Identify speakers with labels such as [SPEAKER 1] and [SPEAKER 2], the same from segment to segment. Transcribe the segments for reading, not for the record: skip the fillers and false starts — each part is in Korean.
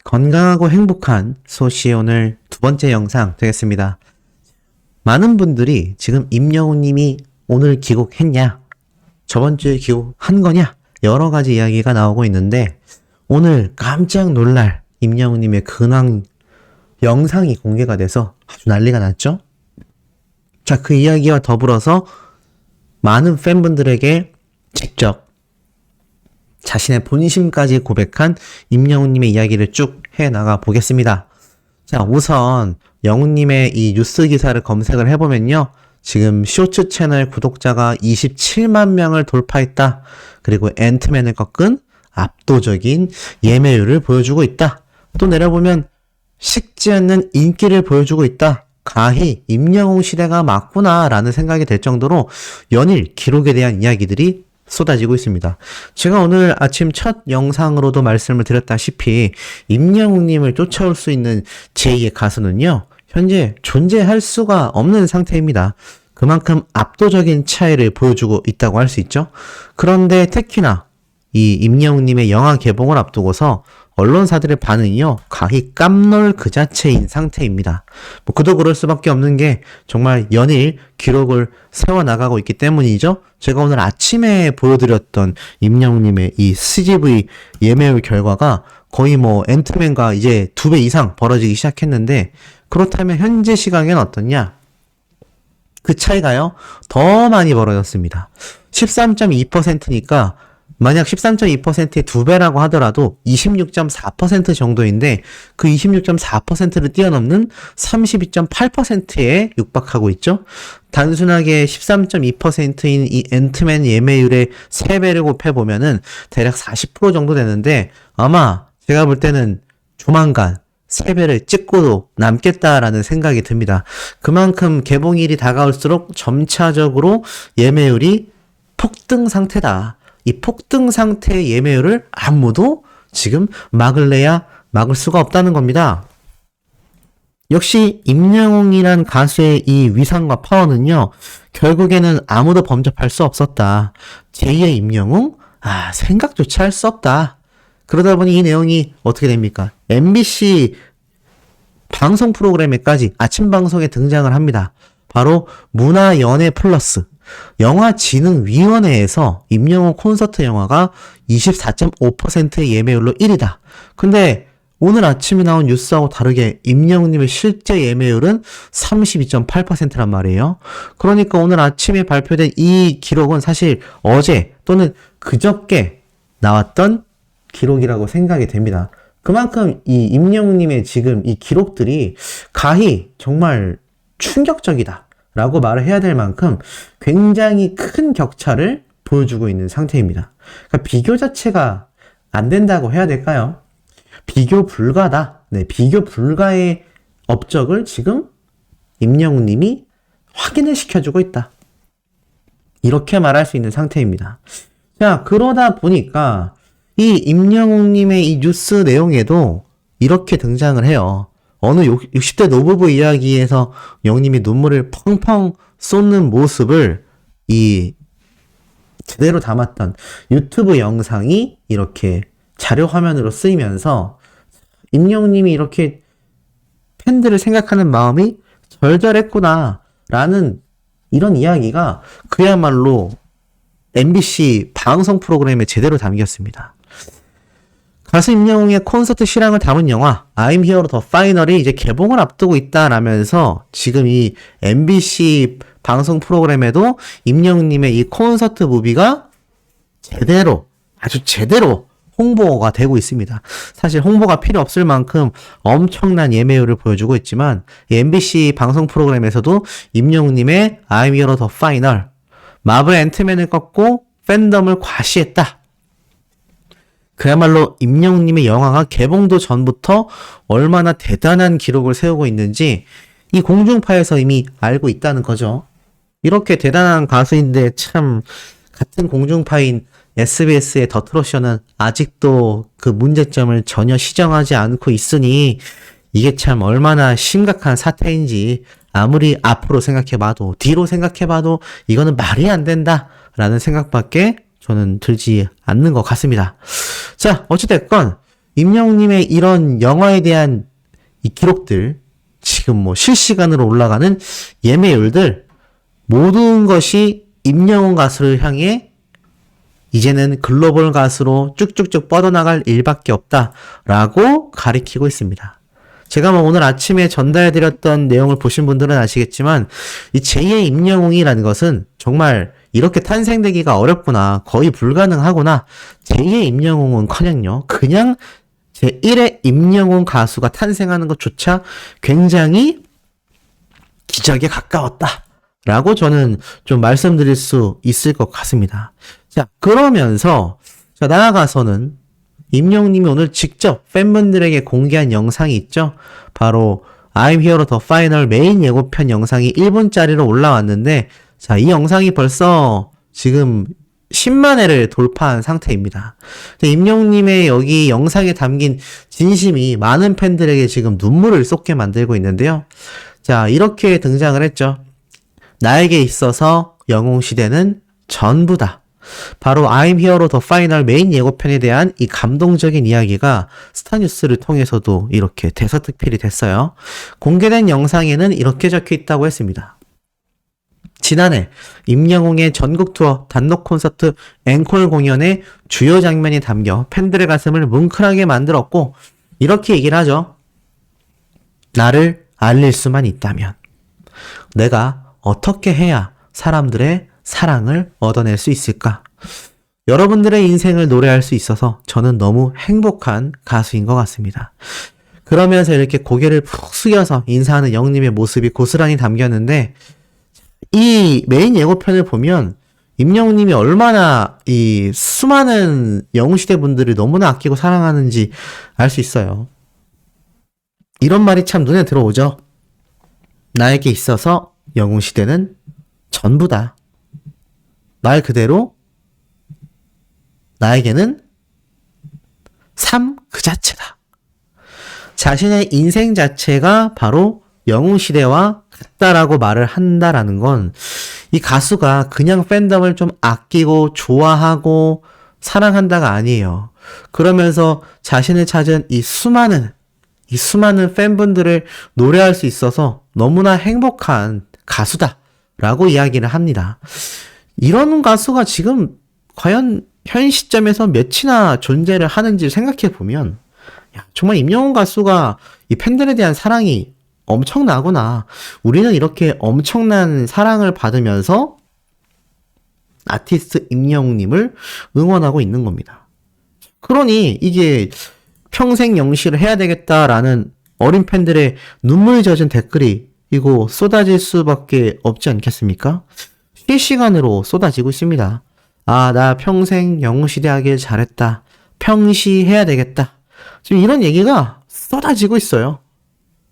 [SPEAKER 1] 건강하고 행복한 소시의 오늘 두 번째 영상 되겠습니다. 많은 분들이 지금 임영웅님이 오늘 귀국했냐, 저번 주에 귀국한 거냐, 여러 가지 이야기가 나오고 있는데 오늘 깜짝 놀랄 임영웅님의 근황 영상이 공개가 돼서 아주 난리가 났죠? 자, 그 이야기와 더불어서 많은 팬분들에게 직접 자신의 본심까지 고백한 임영웅님의 이야기를 쭉 해나가 보겠습니다. 자, 우선 영웅님의 이 뉴스 기사를 검색을 해보면요, 지금 쇼츠 채널 구독자가 27만 명을 돌파했다. 그리고 앤트맨을 꺾은 압도적인 예매율을 보여주고 있다. 또 내려보면 식지 않는 인기를 보여주고 있다. 가히 임영웅 시대가 맞구나 라는 생각이 들 정도로 연일 기록에 대한 이야기들이 쏟아지고 있습니다. 제가 오늘 아침 첫 영상으로도 말씀을 드렸다시피 임영웅님을 쫓아올 수 있는 제2의 가수는요, 현재 존재할 수가 없는 상태입니다. 그만큼 압도적인 차이를 보여주고 있다고 할 수 있죠. 그런데 특히나 이 임영웅님의 영화 개봉을 앞두고서 언론사들의 반응이요, 가히 깜놀 그 자체인 상태입니다. 그도 그럴 수밖에 없는 게 정말 연일 기록을 세워나가고 있기 때문이죠. 제가 오늘 아침에 보여드렸던 임영웅님의 이 CGV 예매율 결과가 거의 앤트맨과 이제 2배 이상 벌어지기 시작했는데, 그렇다면 현재 시각엔 어떻냐? 그 차이가요, 더 많이 벌어졌습니다. 13.2%니까 만약 13.2%의 2배라고 하더라도 26.4% 정도인데, 그 26.4%를 뛰어넘는 32.8%에 육박하고 있죠. 단순하게 13.2%인 이 앤트맨 예매율의 3배를 곱해보면은 대략 40% 정도 되는데, 아마 제가 볼 때는 조만간 3배를 찍고도 남겠다라는 생각이 듭니다. 그만큼 개봉일이 다가올수록 점차적으로 예매율이 폭등 상태다. 이 폭등 상태의 예매율을 아무도 지금 막을래야 막을 수가 없다는 겁니다. 역시 임영웅이란 가수의 이 위상과 파워는요, 결국에는 아무도 범접할 수 없었다. 제2의 임영웅? 생각조차 할 수 없다. 그러다 보니 이 내용이 어떻게 됩니까? MBC 방송 프로그램에까지 아침 방송에 등장을 합니다. 바로 문화연예 플러스 영화진흥위원회에서 임영웅 콘서트 영화가 24.5%의 예매율로 1위다. 근데 오늘 아침에 나온 뉴스하고 다르게 임영웅님의 실제 예매율은 32.8%란 말이에요. 그러니까 오늘 아침에 발표된 이 기록은 사실 어제 또는 그저께 나왔던 기록이라고 생각이 됩니다. 그만큼 이 임영웅님의 지금 이 기록들이 가히 정말 충격적이다 라고 말을 해야 될 만큼 굉장히 큰 격차를 보여주고 있는 상태입니다. 그러니까 비교 자체가 안 된다고 해야 될까요? 비교 불가다. 네, 비교 불가의 업적을 지금 임영웅님이 확인을 시켜주고 있다. 이렇게 말할 수 있는 상태입니다. 자, 그러다 보니까 이 임영웅님의 이 뉴스 내용에도 이렇게 등장을 해요. 어느 60대 노부부 이야기에서 영웅님이 눈물을 펑펑 쏟는 모습을 제대로 담았던 유튜브 영상이 이렇게 자료 화면으로 쓰이면서 임영웅님이 이렇게 팬들을 생각하는 마음이 절절했구나 라는 이런 이야기가 그야말로 MBC 방송 프로그램에 제대로 담겼습니다. 가수 임영웅의 콘서트 실황을 담은 영화 I'm Here The Final이 이제 개봉을 앞두고 있다라면서 지금 이 MBC 방송 프로그램에도 임영웅님의 이 콘서트 무비가 아주 제대로 홍보가 되고 있습니다. 사실 홍보가 필요 없을 만큼 엄청난 예매율을 보여주고 있지만 이 MBC 방송 프로그램에서도 임영웅님의 I'm Here The Final, 마블 앤트맨을 꺾고 팬덤을 과시했다. 그야말로 임영웅님의 영화가 개봉도 전부터 얼마나 대단한 기록을 세우고 있는지 이 공중파에서 이미 알고 있다는 거죠. 이렇게 대단한 가수인데 참 같은 공중파인 SBS의 더 트롯쇼는 아직도 그 문제점을 전혀 시정하지 않고 있으니 이게 참 얼마나 심각한 사태인지 아무리 앞으로 생각해봐도 뒤로 생각해봐도 이거는 말이 안 된다라는 생각밖에 저는 들지 않는 것 같습니다. 자, 어찌됐건 임영웅님의 이런 영화에 대한 이 기록들, 지금 뭐 실시간으로 올라가는 예매율들, 모든 것이 임영웅 가수를 향해 이제는 글로벌 가수로 쭉쭉쭉 뻗어나갈 일밖에 없다라고 가리키고 있습니다. 제가 뭐 오늘 아침에 전달해드렸던 내용을 보신 분들은 아시겠지만 이 제2의 임영웅이라는 것은 정말 이렇게 탄생되기가 어렵구나, 거의 불가능하구나. 제2의 임영웅은커녕요, 그냥 제1의 임영웅 가수가 탄생하는 것조차 굉장히 기적에 가까웠다라고 저는 좀 말씀드릴 수 있을 것 같습니다. 자, 그러면서 자, 나아가서는 임영웅님이 오늘 직접 팬분들에게 공개한 영상이 있죠. 바로 I'm Here The Final 메인 예고편 영상이 1분짜리로 올라왔는데, 자, 이 영상이 벌써 지금 10만 회를 돌파한 상태입니다. 임영웅님의 여기 영상에 담긴 진심이 많은 팬들에게 지금 눈물을 쏟게 만들고 있는데요. 자, 이렇게 등장을 했죠. 나에게 있어서 영웅시대는 전부다. 바로 I'm Here The Final 메인 예고편에 대한 이 감동적인 이야기가 스타뉴스를 통해서도 이렇게 대서특필이 됐어요. 공개된 영상에는 이렇게 적혀 있다고 했습니다. 지난해 임영웅의 전국 투어 단독 콘서트 앵콜 공연의 주요 장면이 담겨 팬들의 가슴을 뭉클하게 만들었고, 이렇게 얘기를 하죠. 나를 알릴 수만 있다면 내가 어떻게 해야 사람들의 사랑을 얻어낼 수 있을까? 여러분들의 인생을 노래할 수 있어서 저는 너무 행복한 가수인 것 같습니다. 그러면서 이렇게 고개를 푹 숙여서 인사하는 영웅님의 모습이 고스란히 담겼는데, 이 메인 예고편을 보면 임영웅님이 얼마나 이 수많은 영웅시대 분들을 너무나 아끼고 사랑하는지 알 수 있어요. 이런 말이 참 눈에 들어오죠. 나에게 있어서 영웅시대는 전부다. 말 그대로 나에게는 삶 그 자체다. 자신의 인생 자체가 바로 영웅시대와 같다라고 말을 한다라는 건, 이 가수가 그냥 팬덤을 좀 아끼고 좋아하고 사랑한다가 아니에요. 그러면서 자신을 찾은 이 수많은 팬분들을 노래할 수 있어서 너무나 행복한 가수다라고 이야기를 합니다. 이런 가수가 지금 과연 현 시점에서 몇이나 존재를 하는지 생각해 보면, 정말 임영웅 가수가 이 팬들에 대한 사랑이 엄청나구나. 우리는 이렇게 엄청난 사랑을 받으면서 아티스트 임영웅님을 응원하고 있는 겁니다. 그러니 이게 평생 영시를 해야 되겠다라는 어린 팬들의 눈물 젖은 댓글이 이거 쏟아질 수밖에 없지 않겠습니까? 실시간으로 쏟아지고 있습니다. 아, 나 평생 영웅시대 하길 잘했다. 평시 해야 되겠다. 지금 이런 얘기가 쏟아지고 있어요.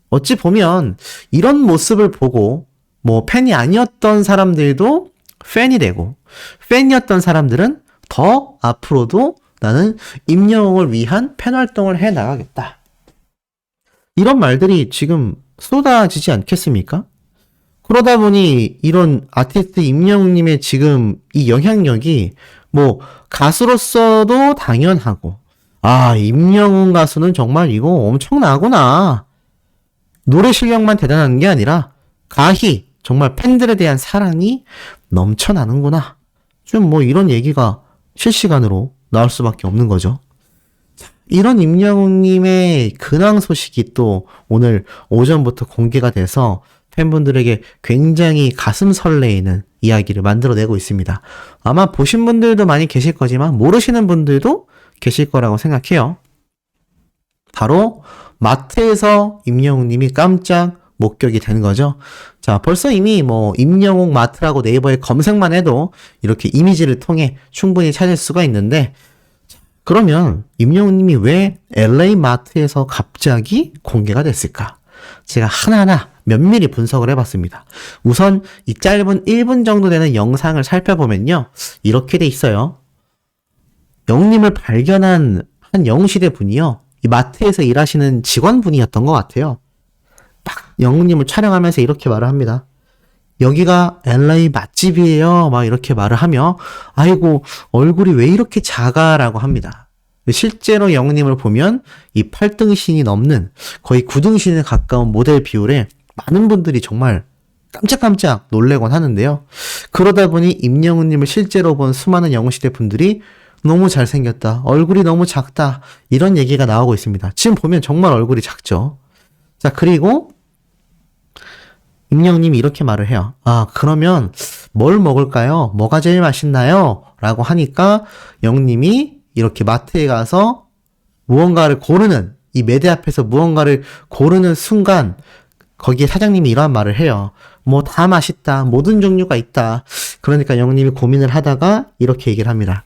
[SPEAKER 1] 어찌 보면 이런 모습을 보고 뭐 팬이 아니었던 사람들도 팬이 되고, 팬이었던 사람들은 더 앞으로도 나는 임영웅을 위한 팬 활동을 해 나가겠다. 이런 말들이 지금 쏟아지지 않겠습니까? 그러다 보니 이런 아티스트 임영웅님의 지금 이 영향력이 뭐 가수로서도 당연하고, 아, 임영웅 가수는 정말 이거 엄청나구나. 노래 실력만 대단한 게 아니라 가히 정말 팬들에 대한 사랑이 넘쳐나는구나. 좀 뭐 이런 얘기가 실시간으로 나올 수밖에 없는 거죠. 이런 임영웅님의 근황 소식이 또 오늘 오전부터 공개가 돼서 팬분들에게 굉장히 가슴 설레이는 이야기를 만들어내고 있습니다. 아마 보신 분들도 많이 계실 거지만 모르시는 분들도 계실 거라고 생각해요. 바로 마트에서 임영웅님이 깜짝 목격이 된 거죠. 자, 벌써 이미 뭐 임영웅 마트라고 네이버에 검색만 해도 이렇게 이미지를 통해 충분히 찾을 수가 있는데, 그러면 임영웅님이 왜 LA 마트에서 갑자기 공개가 됐을까? 제가 하나하나 면밀히 분석을 해봤습니다. 우선 이 짧은 1분 정도 되는 영상을 살펴보면요, 이렇게 돼 있어요. 영웅님을 발견한 한 영웅시대 분이요, 이 마트에서 일하시는 직원분이었던 것 같아요. 딱 영웅님을 촬영하면서 이렇게 말을 합니다. 여기가 LA 맛집이에요. 막 이렇게 말을 하며, 아이고 얼굴이 왜 이렇게 작아? 라고 합니다. 실제로 영웅님을 보면 이 8등신이 넘는 거의 9등신에 가까운 모델 비율에 많은 분들이 정말 깜짝깜짝 놀래곤 하는데요. 그러다 보니 임영웅님을 실제로 본 수많은 영웅시대 분들이 너무 잘생겼다, 얼굴이 너무 작다, 이런 얘기가 나오고 있습니다. 지금 보면 정말 얼굴이 작죠. 자, 그리고 임영웅님이 이렇게 말을 해요. 아, 그러면 뭘 먹을까요? 뭐가 제일 맛있나요? 라고 하니까 영웅님이 이렇게 마트에 가서 무언가를 고르는, 이 매대 앞에서 무언가를 고르는 순간 거기에 사장님이 이러한 말을 해요. 뭐 다 맛있다, 모든 종류가 있다. 그러니까 영웅님이 고민을 하다가 이렇게 얘기를 합니다.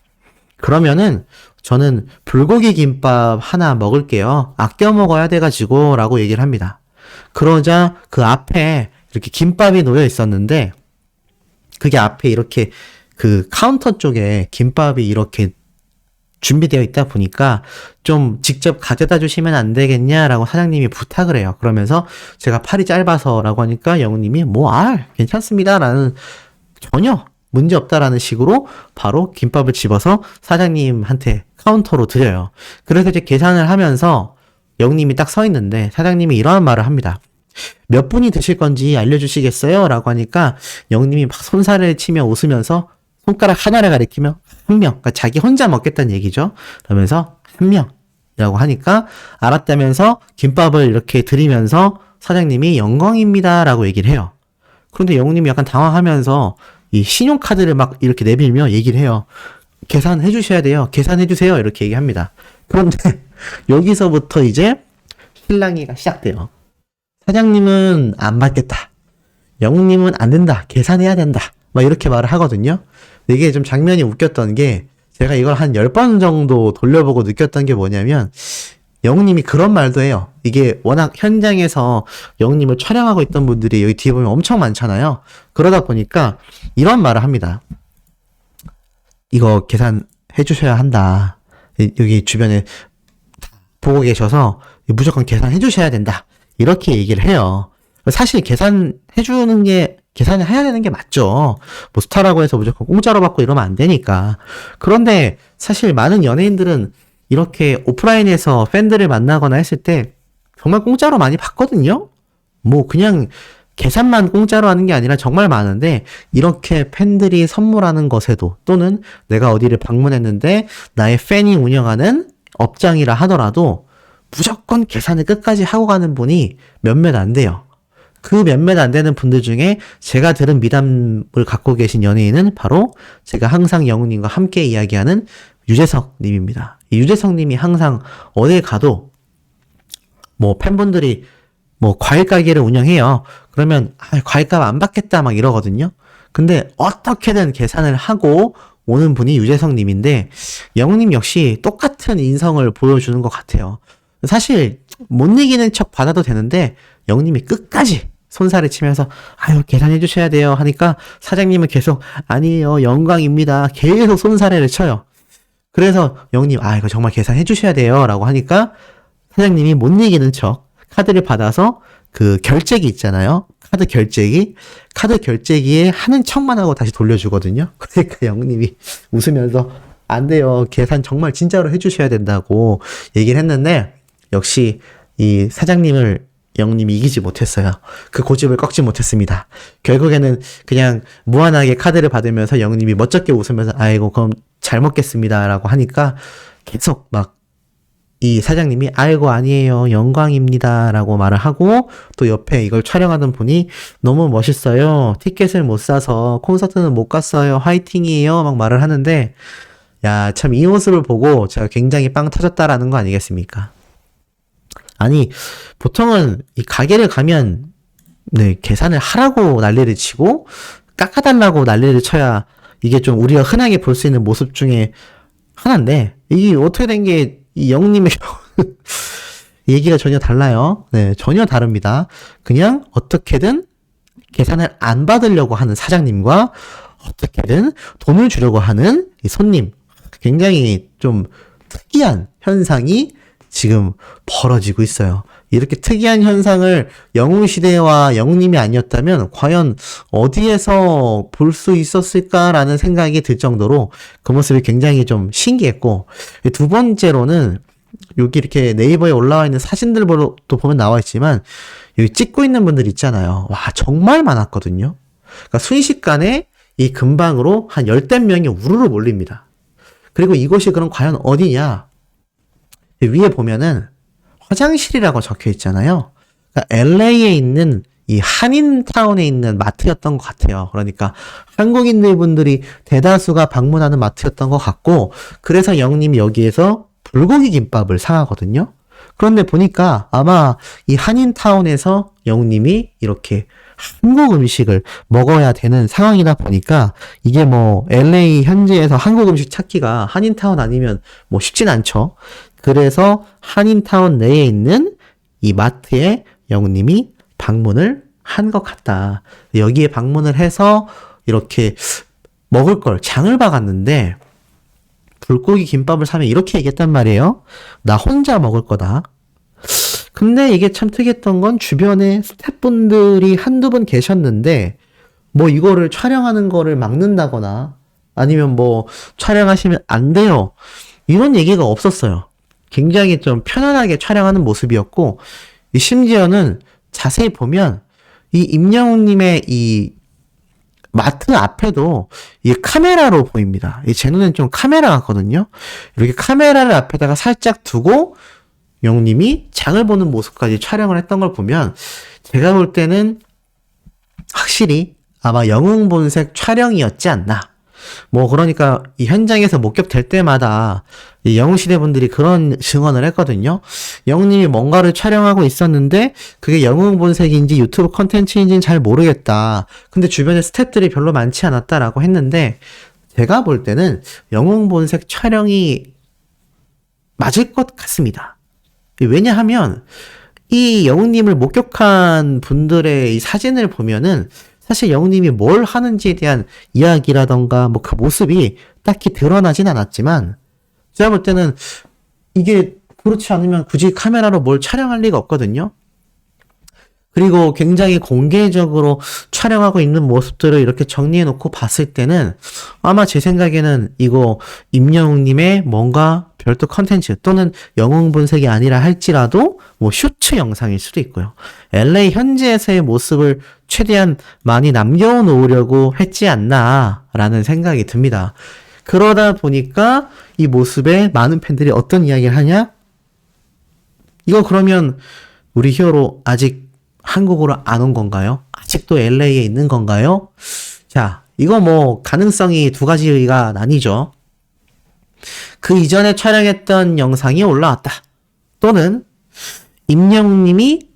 [SPEAKER 1] 그러면은 저는 불고기 김밥 하나 먹을게요. 아껴 먹어야 돼가지고 라고 얘기를 합니다. 그러자 그 앞에 이렇게 김밥이 놓여 있었는데 그게 앞에 이렇게 그 카운터 쪽에 김밥이 이렇게 준비되어 있다 보니까 좀 직접 가져다 주시면 안 되겠냐라고 사장님이 부탁을 해요. 그러면서 제가 팔이 짧아서라고 하니까 영웅님이 괜찮습니다라는, 전혀 문제 없다라는 식으로 바로 김밥을 집어서 사장님한테 카운터로 드려요. 그래서 이제 계산을 하면서 영웅님이 딱 서 있는데 사장님이 이러한 말을 합니다. 몇 분이 드실 건지 알려주시겠어요? 라고 하니까 영웅님이 막 손살을 치며 웃으면서 손가락 하나를 가리키며 한 명, 그러니까 자기 혼자 먹겠다는 얘기죠. 그러면서 한 명이라고 하니까 알았다면서 김밥을 이렇게 드리면서 사장님이 영광입니다 라고 얘기를 해요. 그런데 영웅님이 약간 당황하면서 이 신용카드를 막 이렇게 내밀며 얘기를 해요. 계산해 주셔야 돼요. 계산해 주세요. 이렇게 얘기합니다. 그런데 여기서부터 이제 실랑이가 시작돼요. 사장님은 안 받겠다, 영웅님은 안 된다, 계산해야 된다, 막 이렇게 말을 하거든요. 이게 좀 장면이 웃겼던 게, 제가 이걸 한 10번 정도 돌려보고 느꼈던 게 뭐냐면, 영웅님이 그런 말도 해요. 이게 워낙 현장에서 영웅님을 촬영하고 있던 분들이 여기 뒤에 보면 엄청 많잖아요. 그러다 보니까 이런 말을 합니다. 이거 계산해 주셔야 한다. 여기 주변에 보고 계셔서 무조건 계산해 주셔야 된다. 이렇게 얘기를 해요. 사실 계산을 해야 되는 게 맞죠. 뭐 스타라고 해서 무조건 공짜로 받고 이러면 안 되니까. 그런데 사실 많은 연예인들은 이렇게 오프라인에서 팬들을 만나거나 했을 때 정말 공짜로 많이 받거든요. 뭐 그냥 계산만 공짜로 하는 게 아니라 정말 많은데, 이렇게 팬들이 선물하는 것에도, 또는 내가 어디를 방문했는데 나의 팬이 운영하는 업장이라 하더라도 무조건 계산을 끝까지 하고 가는 분이 몇몇 안 돼요. 그 몇몇 안 되는 분들 중에 제가 들은 미담을 갖고 계신 연예인은 바로 제가 항상 영웅님과 함께 이야기하는 유재석 님입니다. 이 유재석 님이 항상 어딜 가도 뭐 팬분들이 뭐 과일 가게를 운영해요. 그러면 과일값 안 받겠다 막 이러거든요. 근데 어떻게든 계산을 하고 오는 분이 유재석 님인데, 영웅님 역시 똑같은 인성을 보여주는 것 같아요. 사실 못 이기는 척 받아도 되는데 영웅님이 끝까지 손살을 치면서 계산해 주셔야 돼요 하니까 사장님은 계속 아니에요, 영광입니다, 계속 손사래를 쳐요. 그래서 영웅님 이거 정말 계산해 주셔야 돼요 라고 하니까 사장님이 못 이기는 척 카드를 받아서 그 결제기 있잖아요, 카드 결제기에 하는 척만 하고 다시 돌려주거든요. 그러니까 영웅님이 웃으면서 안 돼요, 계산 정말 진짜로 해주셔야 된다고 얘기를 했는데, 역시 이 사장님을 영웅님이 이기지 못했어요. 그 고집을 꺾지 못했습니다. 결국에는 그냥 무한하게 카드를 받으면서 영웅님이 멋쩍게 웃으면서 아이고 그럼 잘 먹겠습니다 라고 하니까 계속 막 이 사장님이 아니에요, 영광입니다 라고 말을 하고, 또 옆에 이걸 촬영하던 분이 너무 멋있어요, 티켓을 못 사서 콘서트는 못 갔어요, 화이팅이에요 막 말을 하는데, 야, 참 이 모습을 보고 제가 굉장히 빵 터졌다라는 거 아니겠습니까? 아니, 보통은 이 가게를 가면 계산을 하라고 난리를 치고 깎아달라고 난리를 쳐야 이게 좀 우리가 흔하게 볼 수 있는 모습 중에 하나인데, 이게 어떻게 된 게 이 영웅님의 얘기가 전혀 달라요. 네, 전혀 다릅니다. 그냥 어떻게든 계산을 안 받으려고 하는 사장님과 어떻게든 돈을 주려고 하는 이 손님, 굉장히 좀 특이한 현상이 지금 벌어지고 있어요. 이렇게 특이한 현상을 영웅시대와 영웅님이 아니었다면 과연 어디에서 볼 수 있었을까라는 생각이 들 정도로 그 모습이 굉장히 좀 신기했고, 두 번째로는 여기 이렇게 네이버에 올라와 있는 사진들도 보면 나와 있지만 여기 찍고 있는 분들 있잖아요. 와, 정말 많았거든요. 그러니까 순식간에 이 근방으로 한 열댓 명이 우르르 몰립니다. 그리고 이곳이 그럼 과연 어디냐? 위에 보면은 화장실이라고 적혀 있잖아요. 그러니까 LA에 있는 이 한인타운에 있는 마트였던 것 같아요. 그러니까 한국인들 분들이 대다수가 방문하는 마트였던 것 같고, 그래서 영님이 여기에서 불고기 김밥을 사가거든요. 그런데 보니까 아마 이 한인타운에서 영님이 이렇게 한국 음식을 먹어야 되는 상황이다 보니까 이게 뭐 LA 현지에서 한국 음식 찾기가 한인타운 아니면 뭐 쉽진 않죠. 그래서 한인타운 내에 있는 이 마트에 영님이 방문을 한 것 같다. 여기에 방문을 해서 이렇게 먹을 걸 장을 봐갔는데 불고기 김밥을 사면 이렇게 얘기했단 말이에요. 나 혼자 먹을 거다. 근데 이게 참 특이했던 건 주변에 스태프분들이 한두 분 계셨는데 뭐 이거를 촬영하는 거를 막는다거나 아니면 뭐 촬영하시면 안 돼요, 이런 얘기가 없었어요. 굉장히 좀 편안하게 촬영하는 모습이었고, 심지어는 자세히 보면 이 임영웅님의 이 마트 앞에도 이 카메라로 보입니다. 제 눈엔 좀 카메라 같거든요. 이렇게 카메라를 앞에다가 살짝 두고 영님이 장을 보는 모습까지 촬영을 했던 걸 보면 제가 볼 때는 확실히 아마 영웅본색 촬영이었지 않나. 뭐 그러니까 이 현장에서 목격될 때마다 이 영웅시대 분들이 그런 증언을 했거든요. 영웅님이 뭔가를 촬영하고 있었는데 그게 영웅본색인지 유튜브 컨텐츠인지는 잘 모르겠다. 근데 주변에 스태프들이 별로 많지 않았다라고 했는데, 제가 볼 때는 영웅본색 촬영이 맞을 것 같습니다. 왜냐하면 이 영웅님을 목격한 분들의 이 사진을 보면은 사실 영웅님이 뭘 하는지에 대한 이야기라던가 뭐 그 모습이 딱히 드러나진 않았지만, 제가 볼 때는 이게 그렇지 않으면 굳이 카메라로 뭘 촬영할 리가 없거든요. 그리고 굉장히 공개적으로 촬영하고 있는 모습들을 이렇게 정리해놓고 봤을 때는 아마 제 생각에는 이거 임영웅님의 뭔가 별도 컨텐츠 또는 영웅 분석이 아니라 할지라도 뭐 쇼츠 영상일 수도 있고요. LA 현지에서의 모습을 최대한 많이 남겨놓으려고 했지 않나라는 생각이 듭니다. 그러다 보니까 이 모습에 많은 팬들이 어떤 이야기를 하냐? 이거 그러면 우리 히어로 아직 한국으로 안 온 건가요? 아직도 LA에 있는 건가요? 자, 이거 뭐 가능성이 두 가지가 나뉘죠. 그 이전에 촬영했던 영상이 올라왔다. 또는 임영웅님이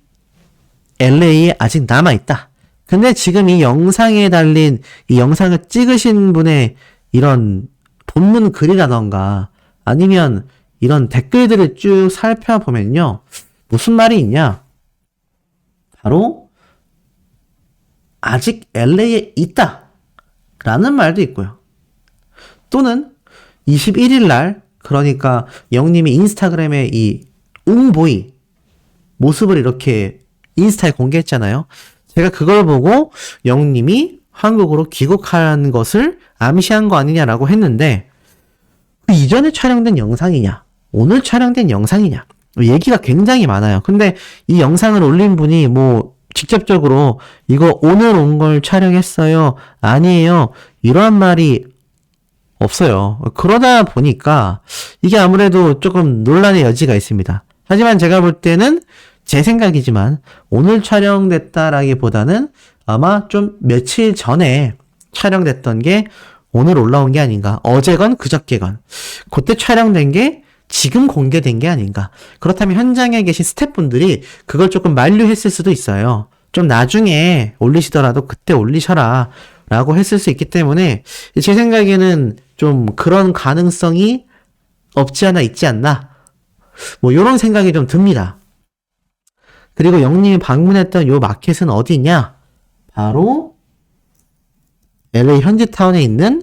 [SPEAKER 1] LA에 아직 남아있다. 근데 지금 이 영상에 달린 이 영상을 찍으신 분의 이런 본문 글이라던가 아니면 이런 댓글들을 쭉 살펴보면요, 무슨 말이 있냐? 바로 아직 LA에 있다 라는 말도 있고요. 또는 21일 날, 그러니까 영님이 인스타그램에 이 웅보이 모습을 이렇게 인스타에 공개했잖아요. 제가 그걸 보고 영님이 한국으로 귀국한 것을 암시한 거 아니냐라고 했는데, 그 이전에 촬영된 영상이냐 오늘 촬영된 영상이냐 얘기가 굉장히 많아요. 근데 이 영상을 올린 분이 뭐 직접적으로 이거 오늘 온 걸 촬영했어요, 아니에요, 이러한 말이 없어요. 그러다 보니까 이게 아무래도 조금 논란의 여지가 있습니다. 하지만 제가 볼 때는 제 생각이지만 오늘 촬영됐다라기보다는 아마 좀 며칠 전에 촬영됐던 게 오늘 올라온 게 아닌가. 어제건 그저께건 그때 촬영된 게 지금 공개된 게 아닌가. 그렇다면 현장에 계신 스태프분들이 그걸 조금 만류했을 수도 있어요. 좀 나중에 올리시더라도 그때 올리셔라 라고 했을 수 있기 때문에 제 생각에는 좀 그런 가능성이 없지 않아 있지 않나, 뭐 요런 생각이 좀 듭니다. 그리고 영님이 방문했던 요 마켓은 어디냐? 바로 LA 현지타운에 있는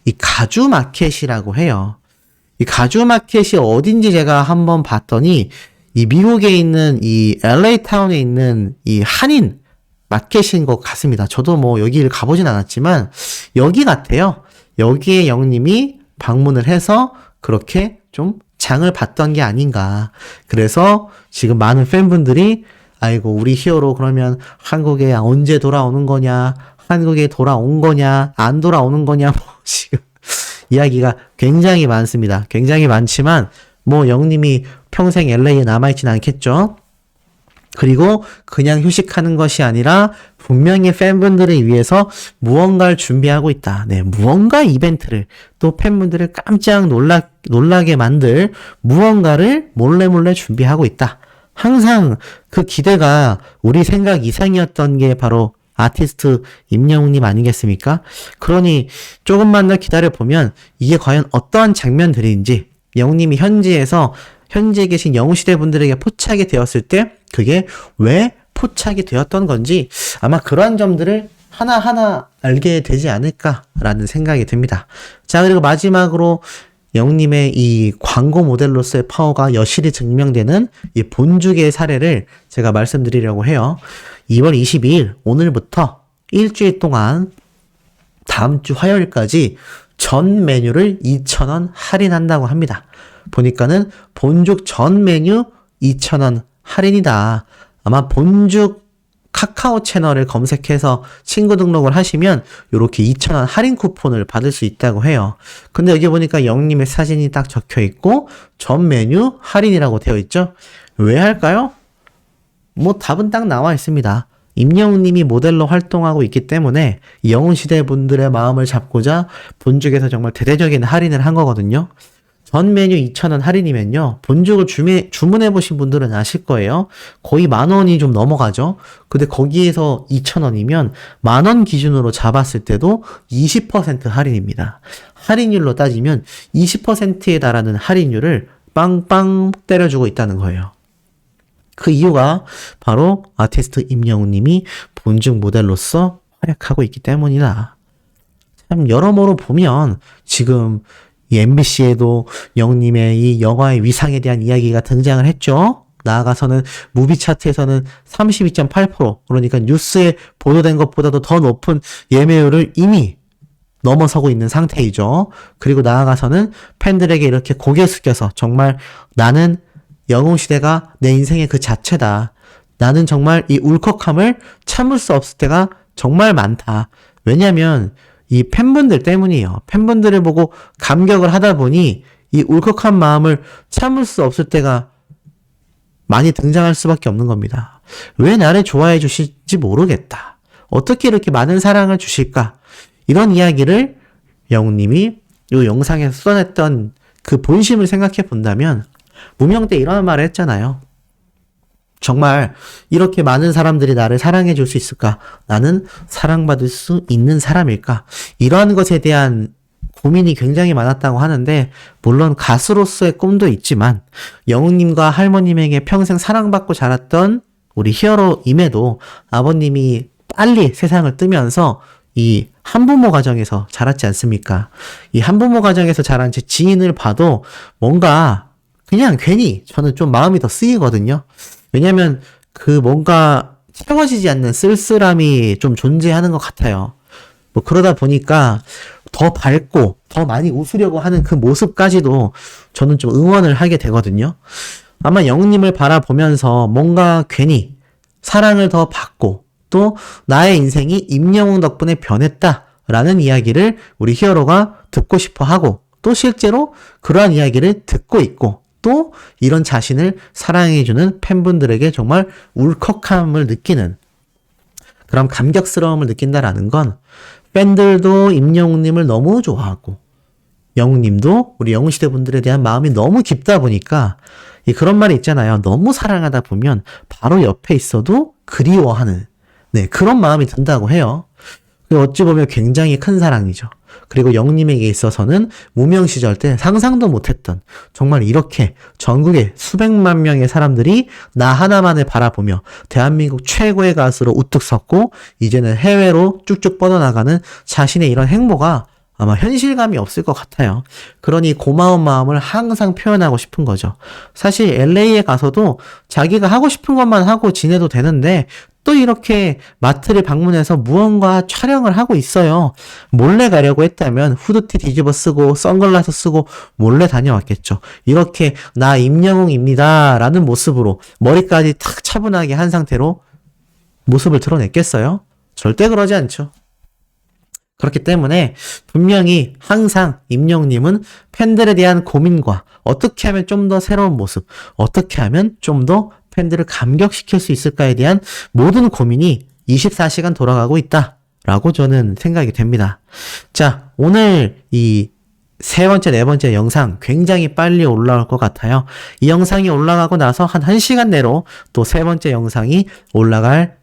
[SPEAKER 1] 이 가주 마켓이라고 해요. 이 가주 마켓이 어딘지 제가 한번 봤더니 이 미국에 있는 이 LA 타운에 있는 이 한인 마켓인 것 같습니다. 저도 뭐 여기를 가보진 않았지만 여기 같아요. 여기에 영님이 방문을 해서 그렇게 좀 장을 봤던 게 아닌가. 그래서 지금 많은 팬분들이 아이고 우리 히어로 그러면 한국에 언제 돌아오는 거냐, 한국에 돌아온 거냐, 안 돌아오는 거냐, 뭐 지금 이야기가 굉장히 많습니다. 굉장히 많지만 뭐 영님이 평생 LA에 남아있진 않겠죠. 그리고 그냥 휴식하는 것이 아니라 분명히 팬분들을 위해서 무언가를 준비하고 있다. 네, 무언가 이벤트를 또 팬분들을 깜짝 놀라게 만들 무언가를 몰래 준비하고 있다. 항상 그 기대가 우리 생각 이상이었던 게 바로 아티스트 임영웅님 아니겠습니까? 그러니 조금만 더 기다려보면 이게 과연 어떠한 장면들인지 영웅님이 현지에 계신 영웅시대 분들에게 포착이 되었을 때 그게 왜 포착이 되었던 건지 아마 그러한 점들을 하나하나 알게 되지 않을까라는 생각이 듭니다. 자, 그리고 마지막으로 영웅님의 이 광고 모델로서의 파워가 여실히 증명되는 이 본죽의 사례를 제가 말씀드리려고 해요. 2월 22일 오늘부터 일주일 동안 다음 주 화요일까지 전 메뉴를 2,000원 할인한다고 합니다. 보니까는 본죽 전 메뉴 2,000원 할인이다. 아마 본죽 카카오 채널을 검색해서 친구 등록을 하시면 이렇게 2,000원 할인 쿠폰을 받을 수 있다고 해요. 근데 여기 보니까 영님의 사진이 딱 적혀 있고 전 메뉴 할인이라고 되어 있죠. 왜 할까요? 뭐 답은 딱 나와 있습니다. 임영웅님이 모델로 활동하고 있기 때문에 영웅시대 분들의 마음을 잡고자 본죽에서 정말 대대적인 할인을 한 거거든요. 전 메뉴 2,000원 할인이면요. 본죽을 주문해 보신 분들은 아실 거예요. 거의 10,000원이 좀 넘어가죠. 근데 거기에서 2,000원이면 10,000원 기준으로 잡았을 때도 20% 할인입니다. 할인율로 따지면 20%에 달하는 할인율을 빵빵 때려주고 있다는 거예요. 그 이유가 바로 아티스트 임영웅님이 본죽 모델로서 활약하고 있기 때문이다. 참 여러모로 보면 지금 이 MBC에도 영웅님의 이 영화의 위상에 대한 이야기가 등장을 했죠. 나아가서는 무비 차트에서는 32.8% 그러니까 뉴스에 보도된 것보다도 더 높은 예매율을 이미 넘어서고 있는 상태이죠. 그리고 나아가서는 팬들에게 이렇게 고개 숙여서 정말 나는 영웅시대가 내 인생의 그 자체다. 나는 정말 이 울컥함을 참을 수 없을 때가 정말 많다. 왜냐면 이 팬분들 때문이에요. 팬분들을 보고 감격을 하다 보니 이 울컥한 마음을 참을 수 없을 때가 많이 등장할 수밖에 없는 겁니다. 왜 나를 좋아해 주실지 모르겠다. 어떻게 이렇게 많은 사랑을 주실까? 이런 이야기를 영웅님이 이 영상에서 쏟아냈던 그 본심을 생각해 본다면 무명 때 이런 말을 했잖아요. 정말 이렇게 많은 사람들이 나를 사랑해 줄 수 있을까? 나는 사랑받을 수 있는 사람일까? 이러한 것에 대한 고민이 굉장히 많았다고 하는데 물론 가수로서의 꿈도 있지만 영웅님과 할머님에게 평생 사랑받고 자랐던 우리 히어로임에도 아버님이 빨리 세상을 뜨면서 이 한부모 가정에서 자랐지 않습니까? 이 한부모 가정에서 자란 제 지인을 봐도 뭔가 그냥 괜히 저는 좀 마음이 더 쓰이거든요. 왜냐면 그 뭔가 채워지지 않는 쓸쓸함이 좀 존재하는 것 같아요. 뭐 그러다 보니까 더 밝고 더 많이 웃으려고 하는 그 모습까지도 저는 좀 응원을 하게 되거든요. 아마 영웅님을 바라보면서 뭔가 괜히 사랑을 더 받고 또 나의 인생이 임영웅 덕분에 변했다라는 이야기를 우리 히어로가 듣고 싶어 하고 또 실제로 그러한 이야기를 듣고 있고 또 이런 자신을 사랑해주는 팬분들에게 정말 울컥함을 느끼는 그런 감격스러움을 느낀다라는 건 팬들도 임영웅님을 너무 좋아하고 영웅님도 우리 영웅시대 분들에 대한 마음이 너무 깊다 보니까 그런 말이 있잖아요. 너무 사랑하다 보면 바로 옆에 있어도 그리워하는 그런 마음이 든다고 해요. 어찌 보면 굉장히 큰 사랑이죠. 그리고 영웅님에게 있어서는 무명 시절 때 상상도 못했던 정말 이렇게 전국에 수백만 명의 사람들이 나 하나만을 바라보며 대한민국 최고의 가수로 우뚝 섰고 이제는 해외로 쭉쭉 뻗어나가는 자신의 이런 행보가 아마 현실감이 없을 것 같아요. 그러니 고마운 마음을 항상 표현하고 싶은 거죠. 사실 LA에 가서도 자기가 하고 싶은 것만 하고 지내도 되는데 또 이렇게 마트를 방문해서 무언가 촬영을 하고 있어요. 몰래 가려고 했다면 후드티 뒤집어 쓰고 선글라스 쓰고 몰래 다녀왔겠죠. 이렇게 나 임영웅입니다 라는 모습으로 머리까지 탁 차분하게 한 상태로 모습을 드러냈겠어요? 절대 그러지 않죠. 그렇기 때문에 분명히 항상 임영웅님은 팬들에 대한 고민과 어떻게 하면 좀 더 새로운 모습, 어떻게 하면 좀 더 팬들을 감격시킬 수 있을까에 대한 모든 고민이 24시간 돌아가고 있다라고 저는 생각이 됩니다. 자, 오늘 이 세 번째, 네 번째 영상 굉장히 빨리 올라올 것 같아요. 이 영상이 올라가고 나서 한 1시간 내로 또 세 번째 영상이 올라갈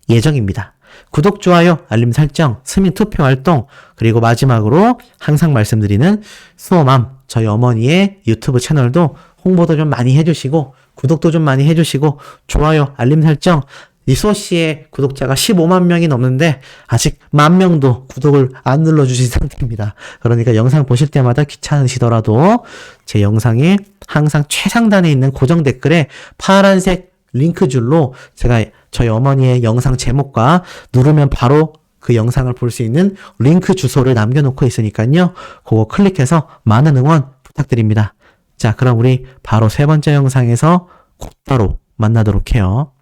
[SPEAKER 1] 예정입니다. 구독, 좋아요, 알림 설정, 스민 투표 활동, 그리고 마지막으로 항상 말씀드리는 수호맘, 저희 어머니의 유튜브 채널도 홍보도 좀 많이 해주시고, 구독도 좀 많이 해주시고, 좋아요, 알림 설정, 이 수호씨의 구독자가 15만 명이 넘는데, 아직 10,000명도 구독을 안 눌러주신 상태입니다. 그러니까 영상 보실 때마다 귀찮으시더라도, 제 영상에 항상 최상단에 있는 고정 댓글에 파란색 링크줄로 제가 저희 어머니의 영상 제목과 누르면 바로 그 영상을 볼 수 있는 링크 주소를 남겨놓고 있으니까요. 그거 클릭해서 많은 응원 부탁드립니다. 자, 그럼 우리 바로 세 번째 영상에서 곧바로 만나도록 해요.